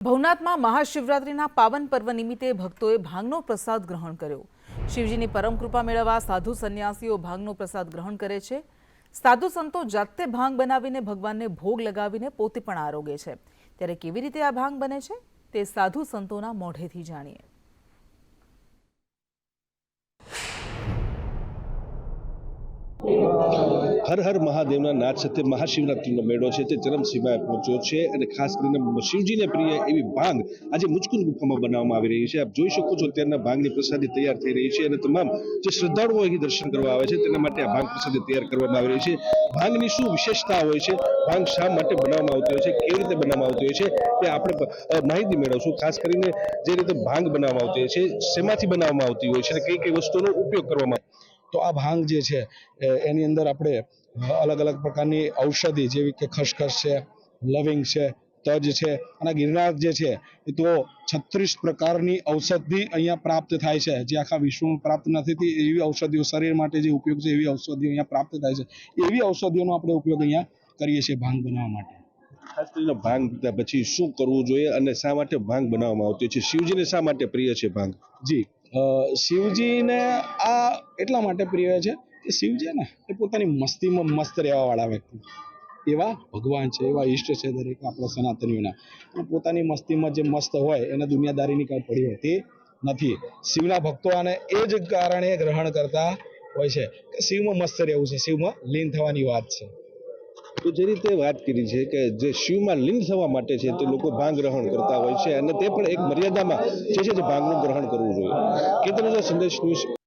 ભવનાથમાં મહાશિવરાત્રિના પાવન પર્વ નિમિત્તે ભક્તોએ ભાંગનો પ્રસાદ ગ્રહણ કર્યો। શિવજીની પરમ કૃપા મેળવવા સાધુ સંન્યાસીઓ ભાંગનો પ્રસાદ ગ્રહણ કરે છે। સાધુ સંતો જાતે ભાંગ બનાવીને ભગવાનને ભોગ લગાવીને પોતે પણ આરોગે છે। ત્યારે કેવી રીતે આ ભાંગ બને છે તે સાધુ સંતોના મોઢેથી જાણીએ। हर हर महादेवना नाथ સાથે મહાશિવરાત્રીનો મેળો છે તે ચરમસીમાએ પહોંચ્યો છે અને ખાસ કરીને શિવજીને પ્રિય એવી ભાંગ આજે મુચકુંદ ગુફામાં બનાવવામાં આવી રહી છે। આપ જોઈ શકો છો ત્યારના ભાંગની પ્રસાદી તૈયાર થઈ રહી છે અને તમામ જે શ્રદ્ધાળુઓ અહીં દર્શન કરવા આવે છે તેના માટે આ ભાંગ પ્રસાદી તૈયાર કરવામાં આવી રહી છે। ભાંગની શું વિશેષતા હોય છે, ભાંગ શા માટે બનાવવામાં આવતી હોય છે, કેવી રીતે બનાવવામાં આવતી હોય છે તે આપણે માહિતી મેળવશું। ખાસ કરીને જે રીતે ભાંગ બનાવવામાં આવતી હોય છે, શેમાંથી બનાવવામાં આવતી હોય છે અને કઈ કઈ વસ્તુનો ઉપયોગ કરવામાં તો આ ભાંગ જે છે એની અંદર આપણે અલગ અલગ પ્રકારની ઔષધિ જેવી કે ખસખસ છે, લવિંગ છે, તજ છે અને ગિરનાર જે છે એ તો 36 પ્રકારની ઔષધિ અહીંયા પ્રાપ્ત થાય છે, જે આખા વિશ્વમાં પ્રાપ્ત નથી થતી એવી ઔષધિઓ, શરીર માટે જે ઉપયોગ છે એવી ઔષધિઓ અહીંયા પ્રાપ્ત થાય છે। એવી ઔષધિઓનો આપણે ઉપયોગ અહીંયા કરીએ છીએ ભાંગ બનાવવા માટે। ખાસ કરીને ભાંગ પીધા પછી શું કરવું જોઈએ અને શા માટે ભાંગ બનાવવામાં આવતી છે? શિવજીને શા માટે પ્રિય છે ભાંગ? જી, શિવજીને આ એટલા માટે પ્રિય છે કે શિવજી ને એ પોતાની મસ્તીમાં મસ્ત રહેવા વાળા વ્યક્તિ એવા ભગવાન છે, એવા ઈષ્ટ છે દરેક આપણા સનાતનીઓના। પણ પોતાની મસ્તીમાં જે મસ્ત હોય એને દુનિયાદારીની કાંઈ પડી હોતી નથી। શિવના ભક્તો આને એ જ કારણે ગ્રહણ કરતા હોય છે કે શિવમાં મસ્ત રહેવું છે, શિવમાં લીન થવાની વાત છે। તો જે રીતે વાત કરી છે કે જે શિવમાં લીન થવા માટે છે તે લોકો ભાંગ ગ્રહણ કરતા હોય છે અને તે પણ એક મર્યાદામાં જે છે તે ભાંગનું ગ્રહણ કરવું જોઈએ। કેતન સંદેશ ન્યૂઝ